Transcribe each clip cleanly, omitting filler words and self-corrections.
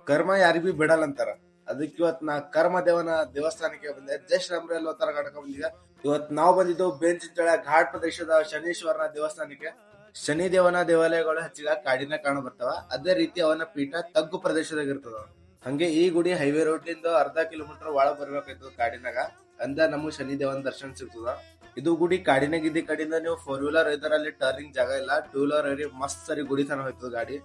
ಕರ್ಮ ಯಾರಿಗೂ ಬಿಡಲ್ಲ ಅಂತಾರ. ಅದಕ್ಕೆ ಇವತ್ ನಾ ಕರ್ಮ ದೇವನ ದೇವಸ್ಥಾನಕ್ಕೆ ಬಂದೆ. ಜಸ್ಟ್ ನಮ್ರೆಲ್ಲ ತರ ಕಟ್ಕೊಂಡ್ ಬಂದೀಗ. ಇವತ್ ನಾವು ಬಂದಿದ್ದು ಬೇಂಚಿಂಚಳ ಘಾಟ್ ಪ್ರದೇಶದ ಶನೀಶ್ವರನ ದೇವಸ್ಥಾನಕ್ಕೆ. ಶನಿ ದೇವನ ದೇವಾಲಯಗಳು ಹೆಚ್ಚಿಗ ಕಾಡಿನ ಕಾಣ ಬರ್ತಾವ. ಅದೇ ರೀತಿ ಅವನ ಪೀಠ ತಗ್ಗು ಪ್ರದೇಶದಾಗ ಇರ್ತದ. ಹಂಗೆ ಈ ಗುಡಿ ಹೈವೇ ರೋಡ್ಲಿಂದ ಅರ್ಧ ಕಿಲೋಮೀಟರ್ ಒಳಗ್ ಬರ್ಬೇಕಾಯ್ತದ ಕಾಡಿನಾಗ. ಅಂದ ನಮಗ್ ಶನಿ ದೇವನ ದರ್ಶನ ಸಿಗ್ತದ. ಇದು ಗುಡಿ ಕಾಡಿನಾಗ ಇದ್ದ ಕಡೆಯಿಂದ ನೀವು 4 ವೀಲರ್ ಇದರಲ್ಲಿ ಟರ್ನಿಂಗ್ ಜಾಗ ಇಲ್ಲ. 2 ವೀಲರ್ ಮಸ್ತ್ ಸರಿ ಗುಡಿ ತನ ಹೋಯ್ತದ ಗಾಡಿ.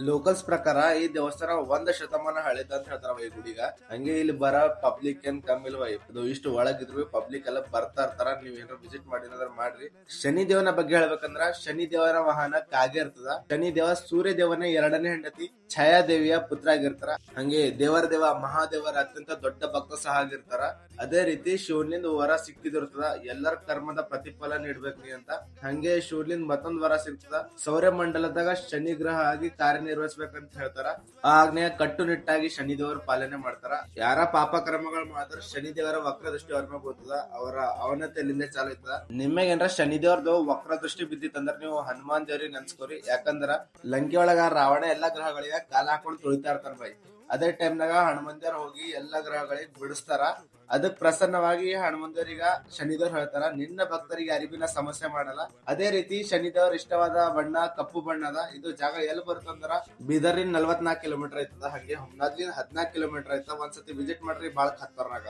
ಲೋಕಲ್ಸ್ ಪ್ರಕಾರ ಈ ದೇವಸ್ಥಾನ 1 ಶತಮಾನ ಹಳೇದ ಅಂತ ಹೇಳ್ತಾರ ಈ ಗುಡಿಗ. ಹಂಗೆ ಇಲ್ಲಿ ಬರ ಪಬ್ಲಿಕ್ ಏನ್ ಕಮ್ಮಿ ಇಲ್ವ. ಇದು ಇಷ್ಟು ಒಳಗಿದ್ರು ಪಬ್ಲಿಕ್ ಎಲ್ಲ ಬರ್ತಾ ಇರ್ತಾರ. ನೀವ್ ಏನಾರ ವಿಸಿಟ್ ಮಾಡಿದ್ರ ಮಾಡ್ರಿ. ಶನಿ ದೇವನ ಬಗ್ಗೆ ಹೇಳ್ಬೇಕಂದ್ರ ಶನಿ ದೇವನ ವಾಹನ ಕಾಗೆ ಇರ್ತದ. ಶನಿ ದೇವ ಸೂರ್ಯ ದೇವನ 2ನೇ ಹೆಂಡತಿ ಛಾಯಾದೇವಿಯ ಪುತ್ರ ಆಗಿರ್ತಾರ. ಹಂಗೆ ದೇವರ ದೇವ ಮಹಾದೇವರ ಅತ್ಯಂತ ದೊಡ್ಡ ಭಕ್ತ ಸಹ ಆಗಿರ್ತಾರ. ಅದೇ ರೀತಿ ಶಿವನಿಂದ ವರ ಸಿಕ್ಕಿದಿರ್ತದ. ಎಲ್ಲರ ಕರ್ಮದ ಪ್ರತಿಫಲ ನೀಡ್ಬೇಕ್ರಿ ಅಂತ. ಹಂಗೆ ಶಿವಲಿಂದ ಮತ್ತೊಂದ್ ವರ ಸಿಗ್ತದ. ಸೌರ್ಯ ಮಂಡಲದಾಗ ಶನಿ ಗ್ರಹ ಆಗಿ ಕಾರ್ಯನಿರ್ವಹಿಸ್ಬೇಕಂತ ಹೇಳ್ತಾರ. ಆ ಆಜ್ಞೆಯ ಕಟ್ಟುನಿಟ್ಟಾಗಿ ಶನಿ ದೇವರು ಪಾಲನೆ ಮಾಡ್ತಾರ. ಯಾರ ಪಾಪ ಕರ್ಮಗಳು ಮಾಡಿದ್ರೆ ಶನಿ ದೇವರ ವಕ್ರ ದೃಷ್ಟಿ ಅವ್ರ ಮ್ಯಾಗ ಹೋಗ್ತದ. ಅವರ ಅವನತಿಯಲ್ಲಿಂದ ಚಾಲು ಇರ್ತದ. ನಿಮಗೆ ಏನ್ರ ಶನಿ ದೇವ್ರದ್ದು ವಕ್ರ ದೃಷ್ಟಿ ಬಿದ್ದಿತ್ತಂದ್ರ ನೀವು ಹನುಮಾನ್ ದೇವ್ರಿಗೆ ನೆನ್ಸ್ಕೊರಿ. ಯಾಕಂದ್ರ ಲಂಕೆ ಒಳಗ ರಾವಣ ಎಲ್ಲಾ ಗ್ರಹಗಳಿಗೆ ಕಾಲ ಹಾಕೊಂಡು ತುಳಿತಾ ಇರ್ತಾರ ಬೈ. ಅದೇ ಟೈಮ್ನಾಗ ಹನುಮಂತರ್ ಹೋಗಿ ಎಲ್ಲಾ ಗ್ರಹಗಳಿಗೆ ಬಿಡಿಸ್ತಾರ. ಅದಕ್ ಪ್ರಸನ್ನವಾಗಿ ಹನುಮಂತರಿಗ ಶನಿದೇವ್ರ ಹೇಳ್ತಾರ, ನಿನ್ನ ಭಕ್ತರಿಗೆ ಯಾರಿಗಿನ ಸಮಸ್ಯೆ ಮಾಡಲ್ಲ. ಅದೇ ರೀತಿ ಶನಿದೇವ್ರ ಇಷ್ಟವಾದ ಬಣ್ಣ ಕಪ್ಪು ಬಣ್ಣದ. ಇದು ಜಾಗ ಎಲ್ಲಿ ಬರ್ತಂದ್ರ ಬೀದರ್ಲಿಂದ 44 ಕಿಲೋಮೀಟರ್ ಐತದ. ಹಂಗೆ ಹುಮ್ನಾದ್ಲಿಂದ 14 ಕಿಲೋಮೀಟರ್ ಐತದ. ಒಂದ್ಸತಿ ವಿಸಿಟ್ ಮಾಡ್ರಿ, ಬಾಳ ಖತರ್ನಾಗ.